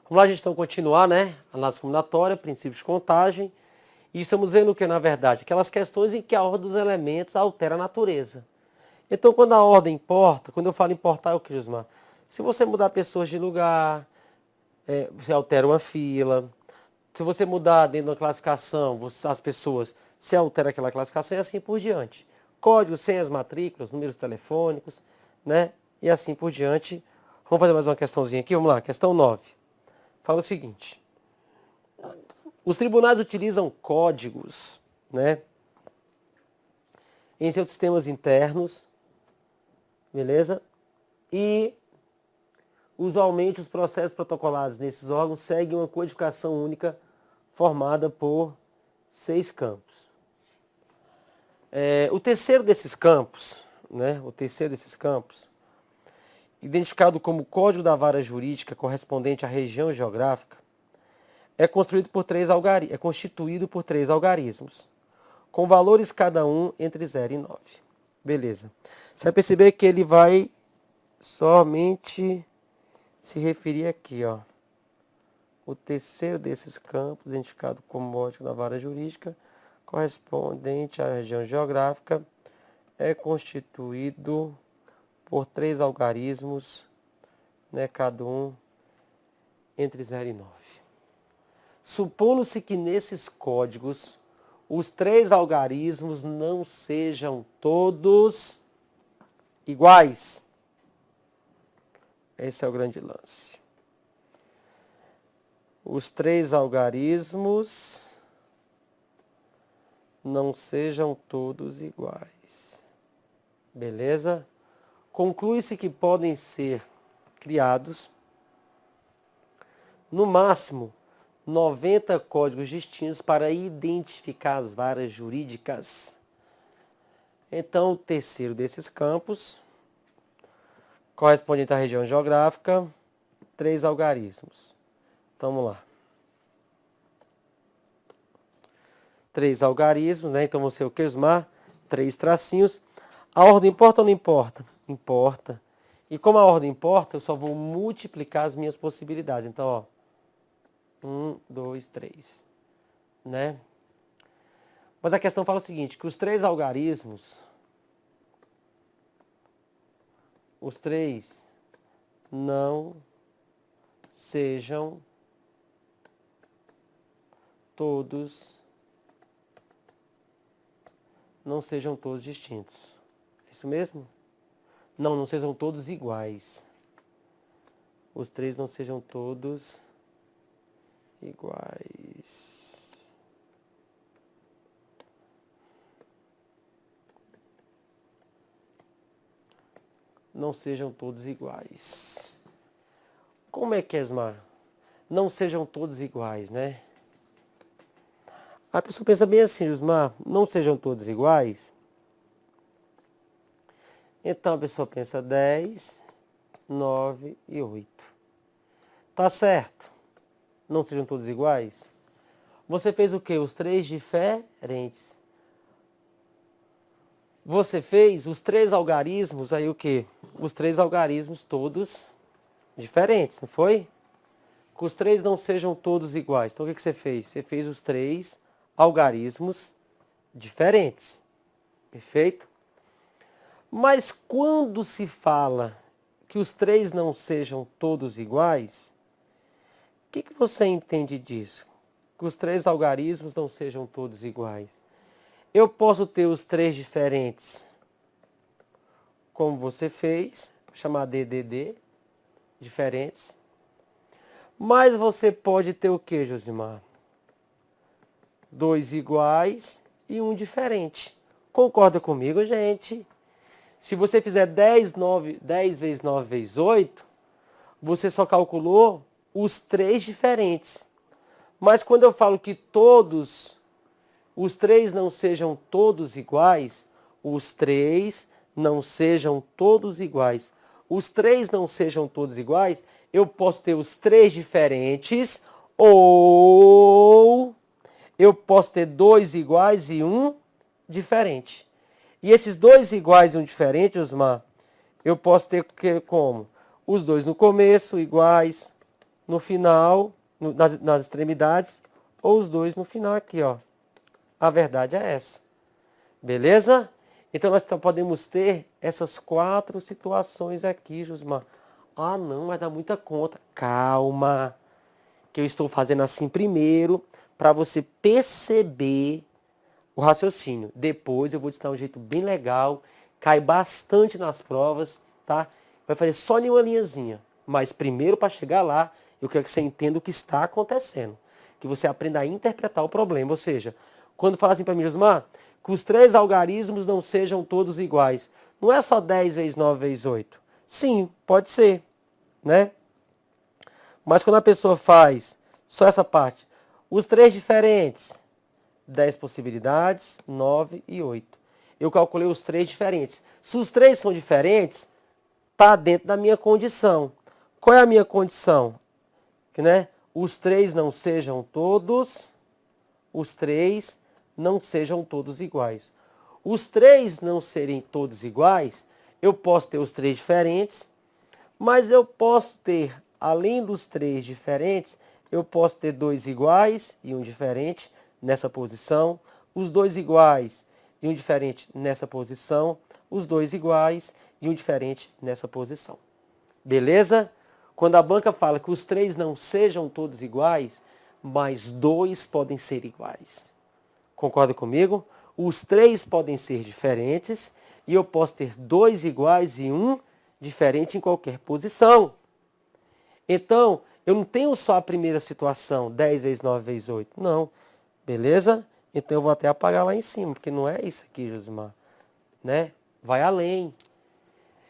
Vamos lá, a gente então continuar, né? Análise combinatória, princípios de contagem. E estamos vendo o que, na verdade? Aquelas questões em que a ordem dos elementos altera a natureza. Então, quando a ordem importa, quando eu falo importar, é o que, Josmar? Se você mudar pessoas de lugar, você altera uma fila. Se você mudar dentro da classificação, as pessoas, se altera aquela classificação e assim por diante. Códigos, senhas, matrículas, números telefônicos, né? E assim por diante. Vamos fazer mais uma questãozinha aqui, vamos lá, questão 9. Fala o seguinte: os tribunais utilizam códigos, né, em seus sistemas internos, beleza? E usualmente os processos protocolados nesses órgãos seguem uma codificação única formada por 6 campos. O terceiro desses campos, né, identificado como código da vara jurídica correspondente à região geográfica, é constituído por 3 algarismos, com valores cada um entre 0 e 9. Beleza. Você vai perceber que ele vai somente se referir aqui, ó. O terceiro desses campos, identificado como código da vara jurídica, correspondente à região geográfica, é constituído por 3 algarismos, né, cada um entre 0 e 9. Supondo-se que nesses códigos os 3 algarismos não sejam todos iguais. Esse é o grande lance. Os 3 algarismos não sejam todos iguais. Beleza? Conclui-se que podem ser criados, no máximo, 90 códigos distintos para identificar as varas jurídicas. Então, o terceiro desses campos, correspondente à região geográfica, 3 algarismos. Então, vamos lá. 3 algarismos, né? Então, vão ser o que, Osmar? 3 tracinhos. A ordem importa ou não importa? Importa. E como a ordem importa, eu só vou multiplicar as minhas possibilidades. Então, ó. 1, 2, 3, né? Mas a questão fala o seguinte, que os 3 algarismos, os 3 não sejam todos distintos. É isso mesmo? Não sejam todos iguais. Os 3 não sejam todos iguais. Não sejam todos iguais. Como é que é, Osmar? Não sejam todos iguais, né? A pessoa pensa bem assim, Osmar, não sejam todos iguais. Então a pessoa pensa 10, 9 e 8. Tá certo? Não sejam todos iguais? Você fez o quê? Os 3 diferentes. Você fez os 3 algarismos, aí o quê? Os 3 algarismos todos diferentes, não foi? Que os 3 não sejam todos iguais. Então o que você fez? Você fez os 3 algarismos diferentes. Perfeito? Mas quando se fala que os 3 não sejam todos iguais, o que você entende disso? Que os 3 algarismos não sejam todos iguais. Eu posso ter os 3 diferentes, como você fez, chamar DDD, diferentes. Mas você pode ter o que, Josimar? 2 iguais e 1 diferente. Concorda comigo, gente? Se você fizer 10 vezes 9 vezes 8, você só calculou os 3 diferentes. Mas quando eu falo que os 3 não sejam todos iguais, os 3 não sejam todos iguais. Os 3 não sejam todos iguais, eu posso ter os 3 diferentes, ou eu posso ter 2 iguais e 1 diferente. E esses 2 iguais e 1 diferente, Osmar, eu posso ter como? Os 2 no começo iguais, no final, nas extremidades, ou os dois no final aqui, ó. A verdade é essa. Beleza? Então nós podemos ter essas 4 situações aqui, Josmar. Ah, não, vai dar muita conta. Calma, que eu estou fazendo assim primeiro, para você perceber o raciocínio. Depois eu vou te dar um jeito bem legal, cai bastante nas provas, tá? Vai fazer só em uma linhazinha. Mas primeiro, para chegar lá, eu quero que você entenda o que está acontecendo. Que você aprenda a interpretar o problema. Ou seja, quando fala assim para mim, Josmar, que os 3 algarismos não sejam todos iguais. Não é só 10 vezes 9 vezes 8. Sim, pode ser, né? Mas quando a pessoa faz só essa parte, os 3 diferentes, 10 possibilidades, 9 e 8. Eu calculei os 3 diferentes. Se os 3 são diferentes, está dentro da minha condição. Qual é a minha condição? Que, né? Os 3 não sejam todos, os 3 não sejam todos iguais. Os 3 não serem todos iguais, eu posso ter os 3 diferentes, mas eu posso ter, além dos 3 diferentes, eu posso ter 2 iguais e um diferente nessa posição, os 2 iguais e um diferente nessa posição, os 2 iguais e um diferente nessa posição. Beleza? Quando a banca fala que os 3 não sejam todos iguais, mas 2 podem ser iguais. Concorda comigo? Os 3 podem ser diferentes e eu posso ter 2 iguais e um diferente em qualquer posição. Então, eu não tenho só a primeira situação, 10 vezes 9 vezes 8. Não. Beleza? Então eu vou até apagar lá em cima, porque não é isso aqui, Josimar. Né? Vai além.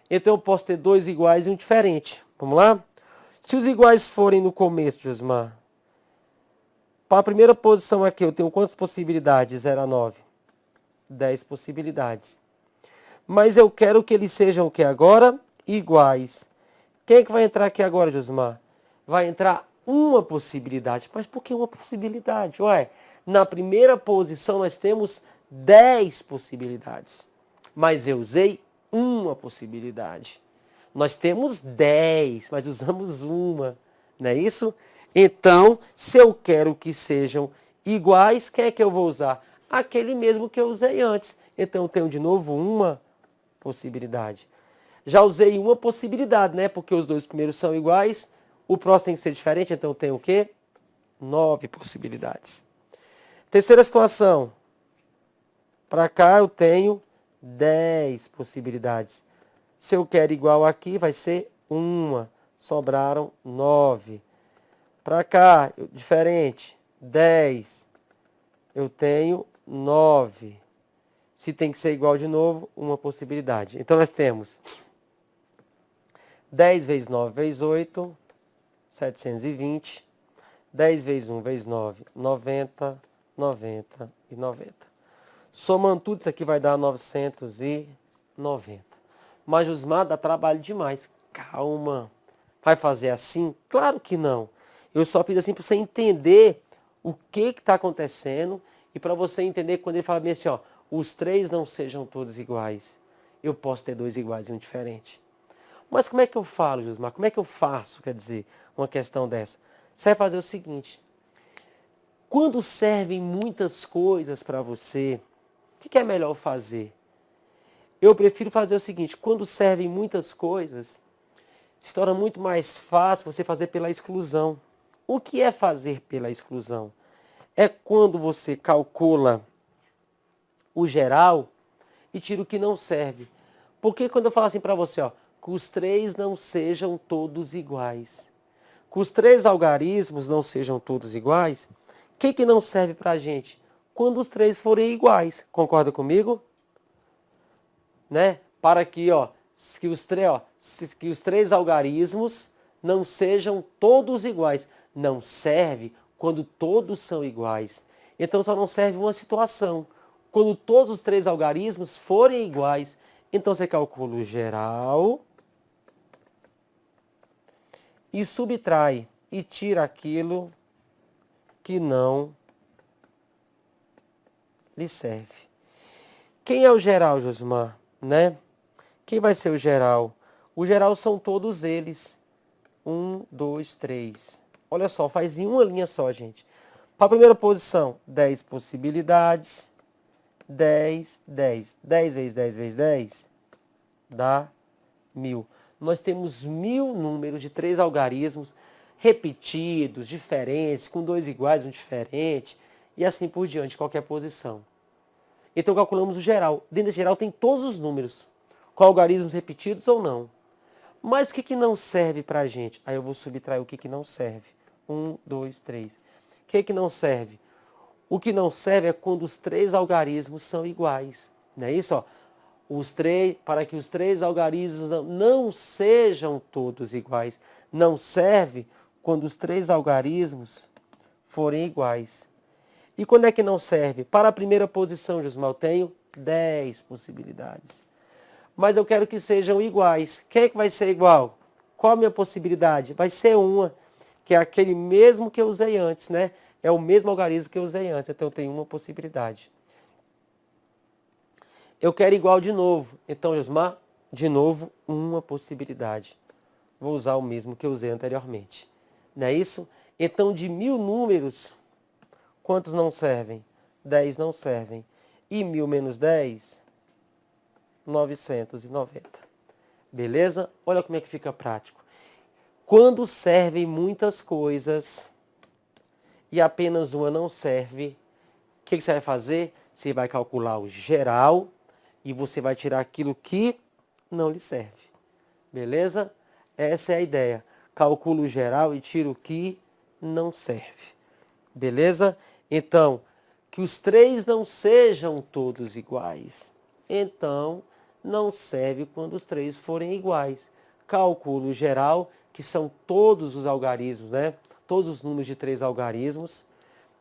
Então eu posso ter 2 iguais e um diferente. Vamos lá? Se os iguais forem no começo, Josimar, para a primeira posição aqui, eu tenho quantas possibilidades? 0 a 9. 10 possibilidades. Mas eu quero que eles sejam o que agora? Iguais. Quem é que vai entrar aqui agora, Josimar? Vai entrar uma possibilidade. Mas por que uma possibilidade? Ué, na primeira posição nós temos 10 possibilidades. Mas eu usei uma possibilidade. Nós temos 10, mas usamos uma. Não é isso? Então, se eu quero que sejam iguais, quem é que eu vou usar? Aquele mesmo que eu usei antes. Então, eu tenho de novo uma possibilidade. Já usei uma possibilidade, né? Porque os 2 primeiros são iguais. O próximo tem que ser diferente, então eu tenho o quê? 9 possibilidades. Terceira situação. Para cá eu tenho 10 possibilidades. Se eu quero igual aqui, vai ser uma. Sobraram 9. Para cá, diferente, 10. Eu tenho 9. Se tem que ser igual de novo, uma possibilidade. Então nós temos 10 vezes 9 vezes 8, 720. 10 vezes 1 vezes 9, 90, 90 e 90. Somando tudo, isso aqui vai dar 990. Mas, Josmar, dá trabalho demais. Calma. Vai fazer assim? Claro que não. Eu só fiz assim para você entender o que está acontecendo e para você entender quando ele fala bem assim, ó, os 3 não sejam todos iguais. Eu posso ter 2 iguais e um diferente. Mas como é que eu falo, Josmar? Como é que eu faço, quer dizer, uma questão dessa? Você vai fazer o seguinte. Quando servem muitas coisas para você, o que é melhor fazer? Eu prefiro fazer o seguinte, quando servem muitas coisas, se torna muito mais fácil você fazer pela exclusão. O que é fazer pela exclusão? É quando você calcula o geral e tira o que não serve. Porque quando eu falo assim para você, ó, que os 3 não sejam todos iguais. Que os 3 algarismos não sejam todos iguais, o que não serve para a gente? Quando os 3 forem iguais. Concorda comigo? Né? Para que, ó, que os 3 algarismos não sejam todos iguais. Não serve quando todos são iguais. Então só não serve uma situação. Quando todos os 3 algarismos forem iguais, então você calcula o geral e subtrai e tira aquilo que não lhe serve. Quem é o geral, Josmar? Né? Quem vai ser o geral? O geral são todos eles. 1, 2, 3. Olha só, faz em uma linha só, gente. Para a primeira posição, 10 possibilidades. 10, 10. 10 vezes 10 vezes 10 dá 1000. Nós temos 1000 números de 3 algarismos repetidos, diferentes, com 2 iguais, um diferente, e assim por diante, qualquer posição. Então calculamos o geral. Dentro desse geral tem todos os números, com algarismos repetidos ou não. Mas o que não serve para a gente? Aí eu vou subtrair o que não serve. 1, 2, 3. O que não serve? O que não serve é quando os 3 algarismos são iguais. Não é isso? Ó? Para que os 3 algarismos não sejam todos iguais. Não serve quando os 3 algarismos forem iguais. E quando é que não serve? Para a primeira posição, Josmar, eu tenho 10 possibilidades. Mas eu quero que sejam iguais. Quem é que vai ser igual? Qual a minha possibilidade? Vai ser uma, que é aquele mesmo que eu usei antes, né? É o mesmo algarismo que eu usei antes, então eu tenho uma possibilidade. Eu quero igual de novo. Então, Josmar, de novo, uma possibilidade. Vou usar o mesmo que eu usei anteriormente. Não é isso? Então, de 1000 números, quantos não servem? 10 não servem. E 1000 menos 10, 990. Beleza? Olha como é que fica prático. Quando servem muitas coisas e apenas uma não serve, o que você vai fazer? Você vai calcular o geral e você vai tirar aquilo que não lhe serve. Beleza? Essa é a ideia. Calculo o geral e tiro o que não serve. Beleza? Então, que os 3 não sejam todos iguais. Então, não serve quando os 3 forem iguais. Calculo o geral, que são todos os algarismos, né? Todos os números de 3 algarismos,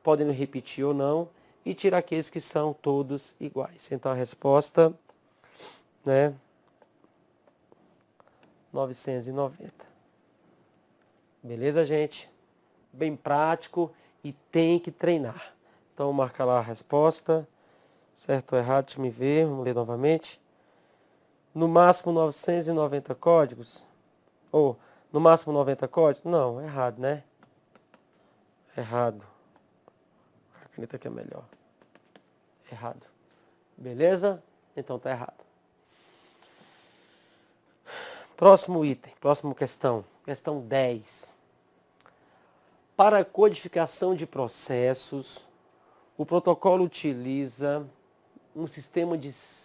podem repetir ou não, e tira aqueles que são todos iguais. Então, a resposta, né? 990. Beleza, gente? Bem prático e tem que treinar. Então, marca lá a resposta. Certo ou errado? Deixa eu me ver. Vamos ler novamente. No máximo 990 códigos? Ou no máximo 90 códigos? Não, errado, né? Errado. A caneta aqui é melhor. Errado. Beleza? Então tá errado. Próximo item, próxima questão. Questão 10. Para a codificação de processos, o protocolo utiliza um sistema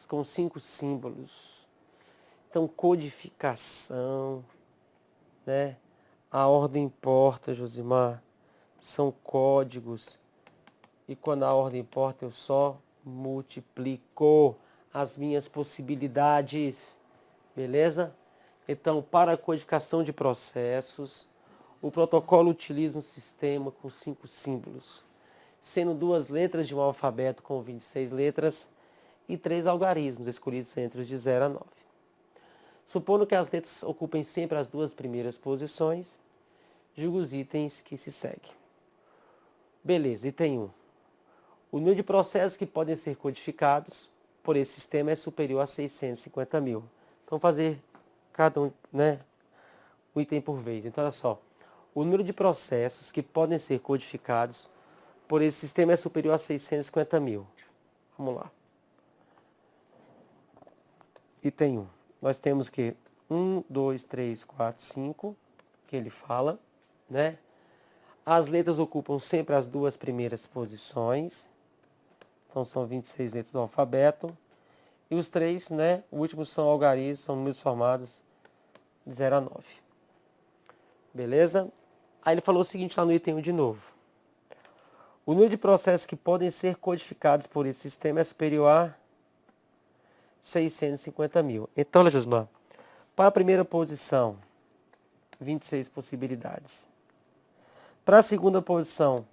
com 5 símbolos. Então, codificação, né? A ordem importa, Josimar. São códigos. E quando a ordem importa, eu só multiplico as minhas possibilidades. Beleza? Então, para a codificação de processos, o protocolo utiliza um sistema com 5 símbolos, sendo 2 letras de um alfabeto com 26 letras e 3 algarismos escolhidos entre os de 0 a 9. Supondo que as letras ocupem sempre as 2 primeiras posições, julgue os itens que se seguem. Beleza, item 1. O número de processos que podem ser codificados por esse sistema é superior a 650 mil. Então, fazer cada um, né, um item por vez. Então, olha só. O número de processos que podem ser codificados por esse sistema é superior a 650 mil. Vamos lá. Item 1. Nós temos que 1, 2, 3, 4, 5, que ele fala, né? As letras ocupam sempre as 2 primeiras posições. Então, são 26 letras do alfabeto. E os 3, né? O último são algarismos, são números formados de 0 a 9. Beleza? Aí ele falou o seguinte lá no item 1 de novo. O número de processos que podem ser codificados por esse sistema é superior a 650 mil. Então, olha, Josmar, para a primeira posição, 26 possibilidades. Para a segunda posição,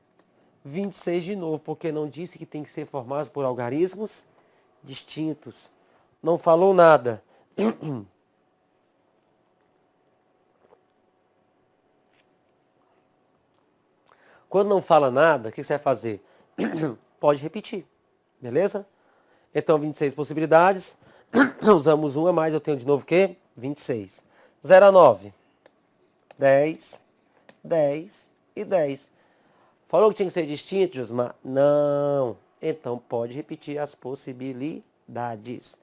26 de novo, porque não disse que tem que ser formados por algarismos distintos. Não falou nada. Quando não fala nada, o que você vai fazer? Pode repetir, beleza? Então, 26 possibilidades. Usamos uma a mais, eu tenho de novo o quê? 26. 0 a 9. 10, 10 e 10. Falou que tinha que ser distinto, Josmar? Não. Então pode repetir as possibilidades.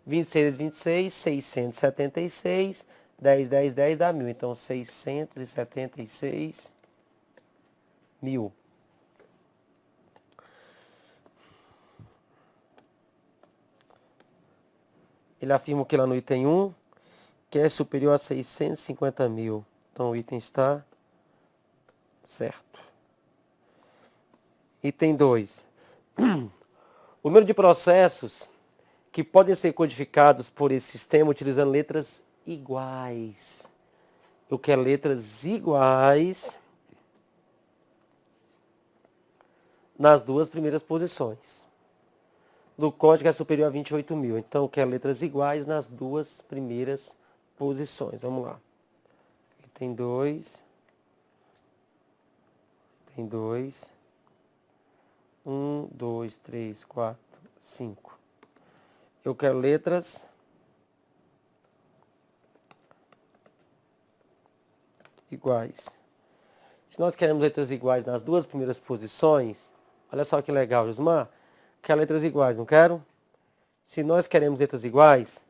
26, 26, 676, 10, 10, 10 dá 1.000. Então 676 mil. Ele afirma que lá no item 1, que é superior a 650 mil. Então o item está certo. Item 2. O número de processos que podem ser codificados por esse sistema utilizando letras iguais. Eu quero letras iguais nas duas primeiras posições. Do código é superior a 28 mil. Então, eu quero letras iguais nas duas primeiras posições. Vamos lá. Item 2. Item 2. 1, 2, 3, 4, 5. Eu quero letras iguais. Se nós queremos letras iguais nas duas primeiras posições, olha só que legal, Josmar. Quero letras iguais, não quero? Se nós queremos letras iguais,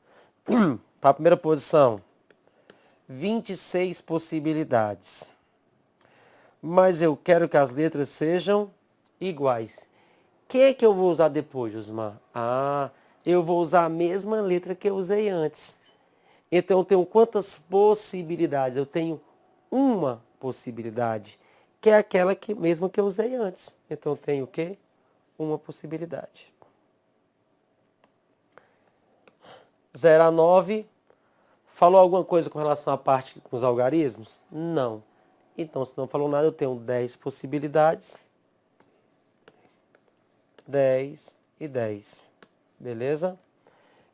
para a primeira posição, 26 possibilidades. Mas eu quero que as letras sejam iguais. Quem é que eu vou usar depois, Josmar? Eu vou usar a mesma letra que eu usei antes. Então eu tenho quantas possibilidades? Eu tenho uma possibilidade, que é aquela mesma que eu usei antes. Então eu tenho o quê? Uma possibilidade. 0 a 9. Falou alguma coisa com relação à parte com os algarismos? Não. Então, se não falou nada, eu tenho 10 possibilidades. 10 e 10. Beleza?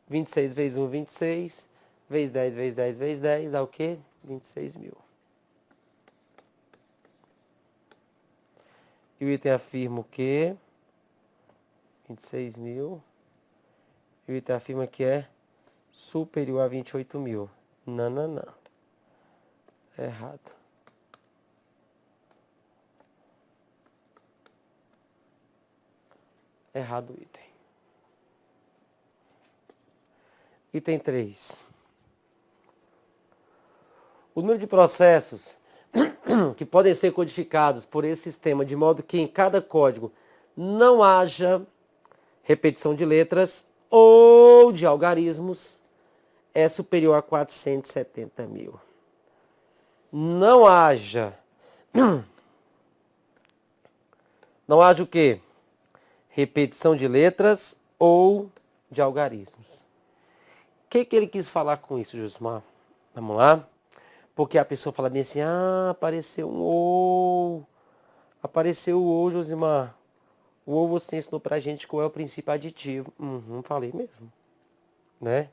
26 vezes 1, 26. Vezes 10, vezes 10, vezes 10, dá o quê? 26 mil. E o item afirma o quê? 26 mil. E o item afirma que é superior a 28 mil. Não, não, não. Errado. Errado o item. Item 3. O número de processos que podem ser codificados por esse sistema de modo que em cada código não haja repetição de letras ou de algarismos é superior a 470 mil. Não haja o quê? Repetição de letras ou de algarismos. O que ele quis falar com isso, Josmar? Vamos lá? Porque a pessoa fala bem assim, apareceu um ou. Apareceu o ou, Josimar. O ou você ensinou pra gente qual é o princípio aditivo. Falei mesmo. Né?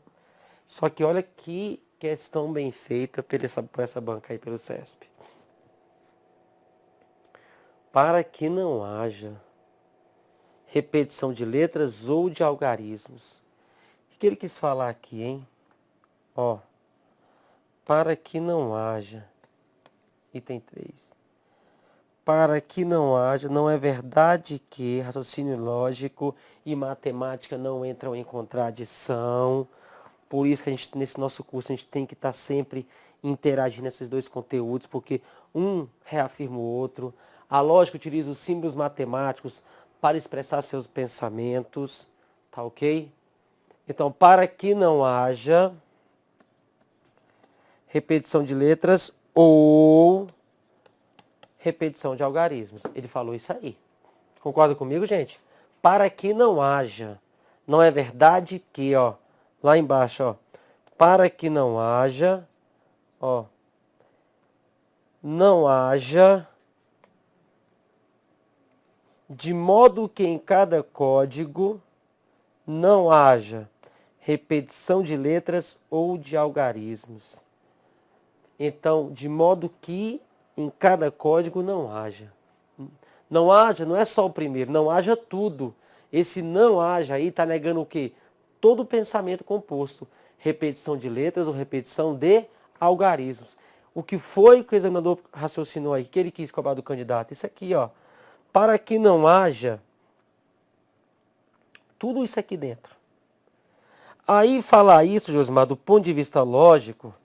Só que olha que questão bem feita por essa banca aí pelo CESP. Para que não haja repetição de letras ou de algarismos. O que ele quis falar aqui, hein? Ó. Para que não haja. Item 3. Para que não haja, não é verdade que raciocínio lógico e matemática não entram em contradição. Por isso que nesse nosso curso a gente tem que estar sempre interagindo nesses dois conteúdos, porque um reafirma o outro. A lógica utiliza os símbolos matemáticos para expressar seus pensamentos, tá ok? Então, para que não haja repetição de letras ou repetição de algarismos. Ele falou isso aí. Concorda comigo, gente? Para que não haja. Não é verdade que, ó, lá embaixo, ó, para que não haja, ó, não haja, de modo que em cada código não haja repetição de letras ou de algarismos. Então, de modo que em cada código não haja. Não haja, não é só o primeiro, não haja tudo. Esse não haja aí está negando o quê? Todo o pensamento composto. Repetição de letras ou repetição de algarismos. O que foi que o examinador raciocinou aí? O que ele quis cobrar do candidato? Isso aqui, ó. Para que não haja tudo isso aqui dentro. Aí falar isso, Josmar, do ponto de vista lógico,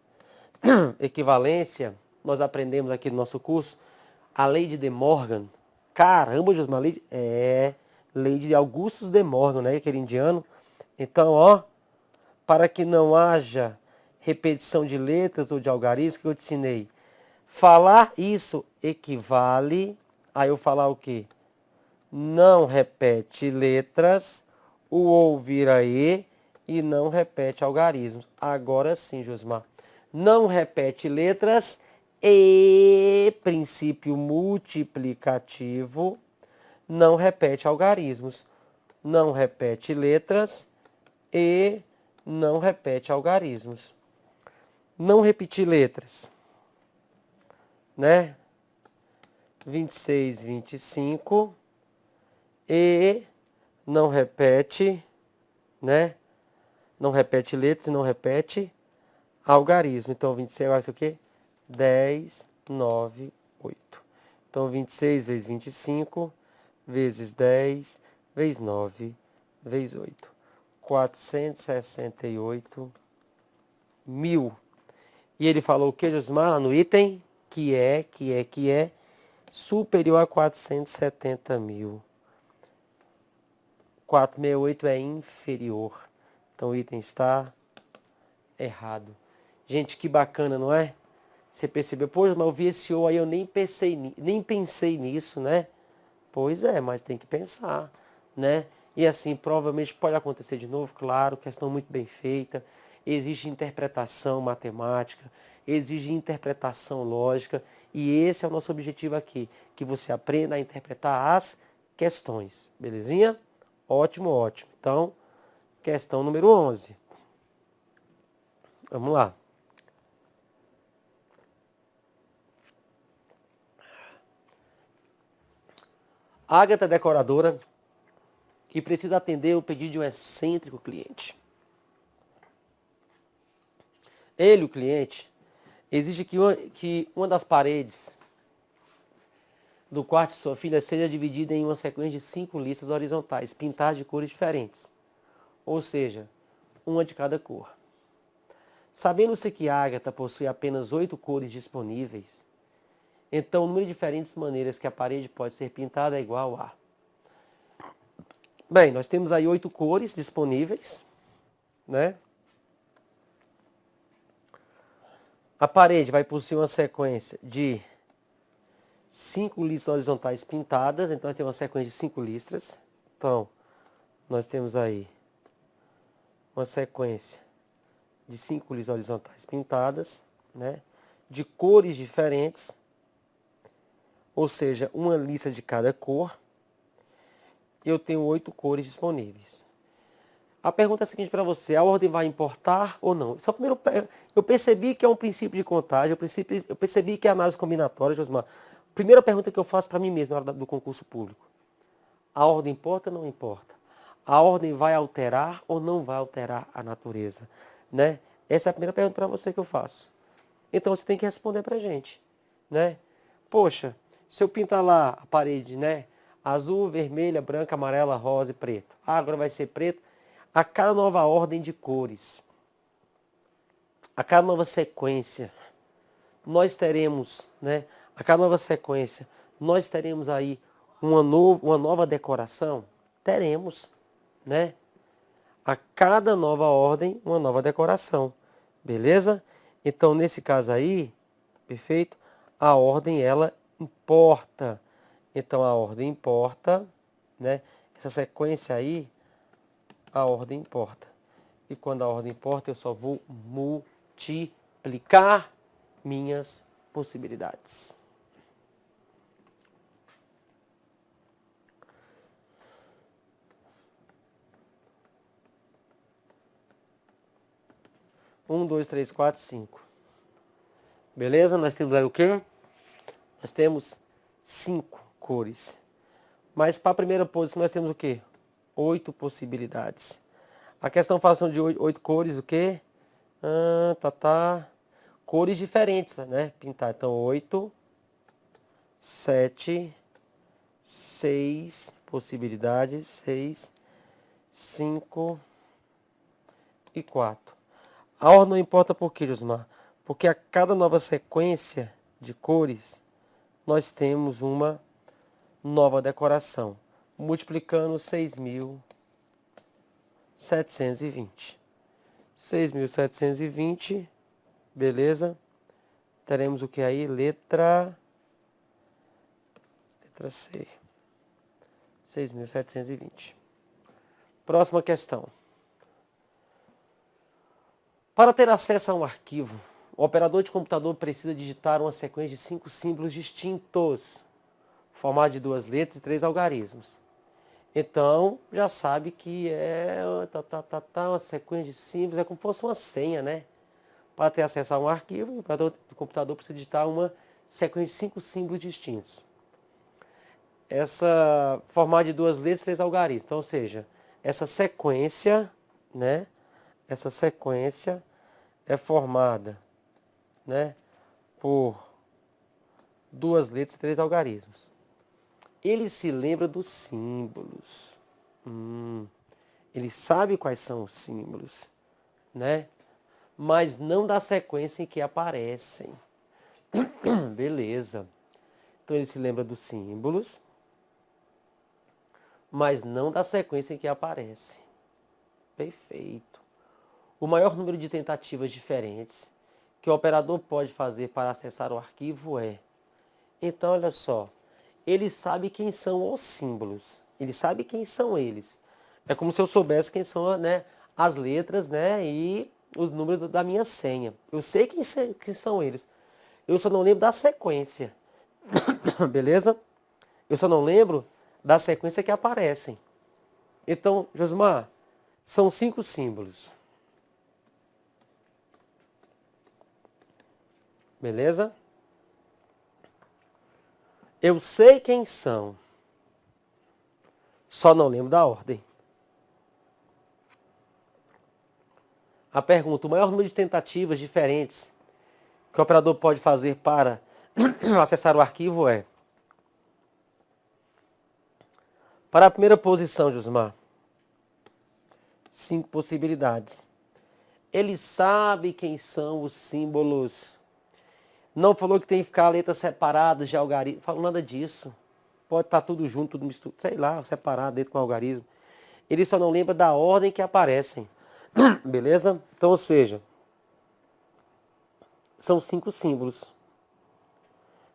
equivalência, nós aprendemos aqui no nosso curso, a lei de De Morgan. Caramba, Josmar, lei de Augustus De Morgan, né? Aquele indiano. Então, ó, para que não haja repetição de letras ou de algarismos, que eu te ensinei. Falar isso equivale a eu falar o quê? Não repete letras, o ouvir aí e não repete algarismos. Agora sim, Josmar. Não repete letras e princípio multiplicativo, não repete algarismos. Não repete letras e não repete algarismos. Não repetir letras, né? 26, 25 e não repete, né? Não repete letras e não repete algarismo. Então 26 vai ser o quê? 10, 9, 8. Então 26 vezes 25 vezes 10 vezes 9 vezes 8. 468 mil. E ele falou o que, Josmar? No item que é superior a 470 mil. 468 é inferior. Então o item está errado. Gente, que bacana, não é? Você percebeu? Pô, mas eu vi esse O aí, eu nem pensei nisso, né? Pois é, mas tem que pensar, né? E assim, provavelmente pode acontecer de novo, claro, questão muito bem feita. Existe interpretação matemática, exige interpretação lógica. E esse é o nosso objetivo aqui, que você aprenda a interpretar as questões, belezinha? Ótimo, ótimo. Então, questão número 11. Vamos lá. Ágata é decoradora que precisa atender o pedido de um excêntrico cliente. Ele, o cliente, exige que uma das paredes do quarto de sua filha seja dividida em uma sequência de 5 listas horizontais, pintadas de cores diferentes. Ou seja, uma de cada cor. Sabendo-se que Ágata possui apenas 8 cores disponíveis, então o número de diferentes maneiras que a parede pode ser pintada é igual a... Bem, nós temos aí 8 cores disponíveis, né? A parede vai possuir uma sequência de 5 listras horizontais pintadas, então nós temos uma sequência de 5 listras. Então, nós temos aí uma sequência de 5 listras horizontais pintadas, né? De cores diferentes, ou seja, uma lista de cada cor. Eu tenho 8 cores disponíveis. A pergunta é a seguinte para você: a ordem vai importar ou não? Isso é o primeiro, eu percebi que é um princípio de contagem, eu percebi que é análise combinatória, Josmar. Primeira pergunta que eu faço para mim mesmo na hora do concurso público: a ordem importa ou não importa? A ordem vai alterar ou não vai alterar a natureza? Né? Essa é a primeira pergunta para você que eu faço. Então você tem que responder para a gente. Né? Poxa, se eu pintar lá a parede, né? Azul, vermelha, branca, amarela, rosa e preto. Ah, agora vai ser preto. A cada nova ordem de cores, a cada nova sequência, nós teremos, né? A cada nova sequência, nós teremos aí uma nova decoração? Teremos, né? A cada nova ordem, uma nova decoração. Beleza? Então, nesse caso aí, perfeito? A ordem, ela importa. Então, a ordem importa, né? Essa sequência aí, a ordem importa. E quando a ordem importa, eu só vou multiplicar minhas possibilidades. Um, dois, três, quatro, 5. Beleza? Nós temos aí o quê? Nós temos 5 cores. Mas para a primeira posição nós temos o quê? 8 possibilidades. A questão fala de 8 cores, o quê? cores diferentes, né? Pintar. Então, 8, 7, 6 possibilidades, 6, 5 e 4. A ordem não importa por quê, Josmar? Porque a cada nova sequência de cores, nós temos uma nova decoração, multiplicando 6.720. 6.720, beleza? Teremos o que aí? Letra C. 6.720. Próxima questão. Para ter acesso a um arquivo, o operador de computador precisa digitar uma sequência de 5 símbolos distintos, formado de 2 letras e 3 algarismos. Então, já sabe que é uma sequência de símbolos, é como se fosse uma senha, né? Para ter acesso a um arquivo, o operador do computador precisa digitar uma sequência de 5 símbolos distintos. Essa formada de 2 letras e 3 algarismos. Então, ou seja, essa sequência, né? Essa sequência é formada, né, por 2 letras e 3 algarismos. Ele se lembra dos símbolos. Ele sabe quais são os símbolos, né? Mas não da sequência em que aparecem. Beleza. Então ele se lembra dos símbolos, mas não da sequência em que aparece. Perfeito. O maior número de tentativas diferentes que o operador pode fazer para acessar o arquivo é... Então, olha só. Ele sabe quem são os símbolos. Ele sabe quem são eles. É como se eu soubesse quem são, né, as letras, né, e os números da minha senha. Eu sei quem são eles. Eu só não lembro da sequência. Beleza? Eu só não lembro da sequência que aparecem. Então, Josmar, são 5 símbolos. Beleza? Eu sei quem são. Só não lembro da ordem. A pergunta, o maior número de tentativas diferentes que o operador pode fazer para acessar o arquivo é... Para a primeira posição, Josmar, 5 possibilidades. Ele sabe quem são os símbolos. Não falou que tem que ficar letras separadas de algarismo. Falou nada disso. Pode estar tudo junto, tudo misturado, sei lá, separado dentro com algarismo. Ele só não lembra da ordem que aparecem. Beleza? Então, ou seja, são 5 símbolos.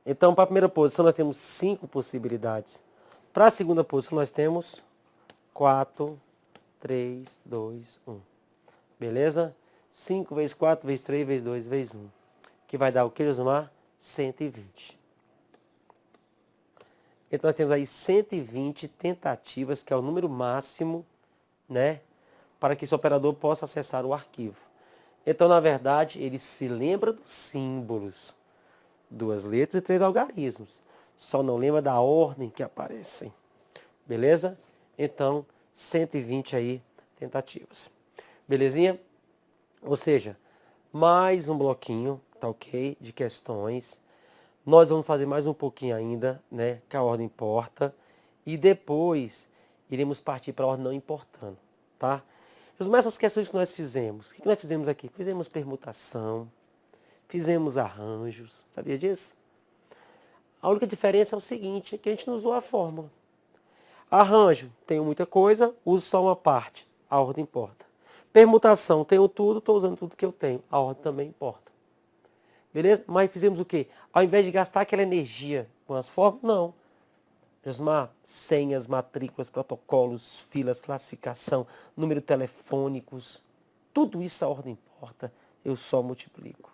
Então, para a primeira posição, nós temos 5 possibilidades. Para a segunda posição, nós temos 4, 3, 2, 1. Beleza? 5 vezes 4, vezes 3, vezes 2, vezes 1. Que vai dar o que, Josmar? 120. Então, nós temos aí 120 tentativas, que é o número máximo, né, para que esse operador possa acessar o arquivo. Então, na verdade, ele se lembra dos símbolos, 2 letras e 3 algarismos. Só não lembra da ordem que aparecem. Beleza? Então, 120 aí tentativas. Belezinha? Ou seja, mais um bloquinho, tá ok? De questões. Nós vamos fazer mais um pouquinho ainda, né? Que a ordem importa. E depois iremos partir para a ordem não importando, tá? Mas essas questões que nós fizemos, o que nós fizemos aqui? Fizemos permutação, fizemos arranjos, sabia disso? A única diferença é o seguinte, é que a gente não usou a fórmula. Arranjo, tenho muita coisa, uso só uma parte, a ordem importa. Permutação, tenho tudo, estou usando tudo que eu tenho, a ordem também importa. Beleza? Mas fizemos o quê? Ao invés de gastar aquela energia com as fórmulas, não. Josmar, senhas, matrículas, protocolos, filas, classificação, número telefônicos, tudo isso a ordem importa, eu só multiplico.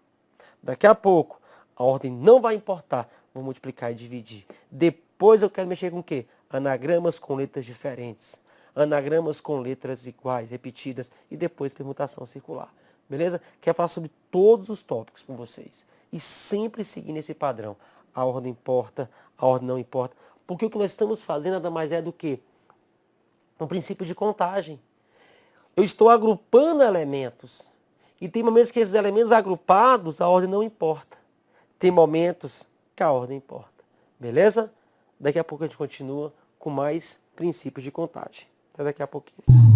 Daqui a pouco, a ordem não vai importar, vou multiplicar e dividir. Depois eu quero mexer com o quê? Anagramas com letras diferentes, anagramas com letras iguais, repetidas, e depois permutação circular. Beleza? Quero falar sobre todos os tópicos com vocês. E sempre seguindo esse padrão. A ordem importa, a ordem não importa. Porque o que nós estamos fazendo nada mais é do que um princípio de contagem. Eu estou agrupando elementos. E tem momentos que esses elementos agrupados, a ordem não importa. Tem momentos que a ordem importa. Beleza? Daqui a pouco a gente continua com mais princípios de contagem. Até daqui a pouquinho.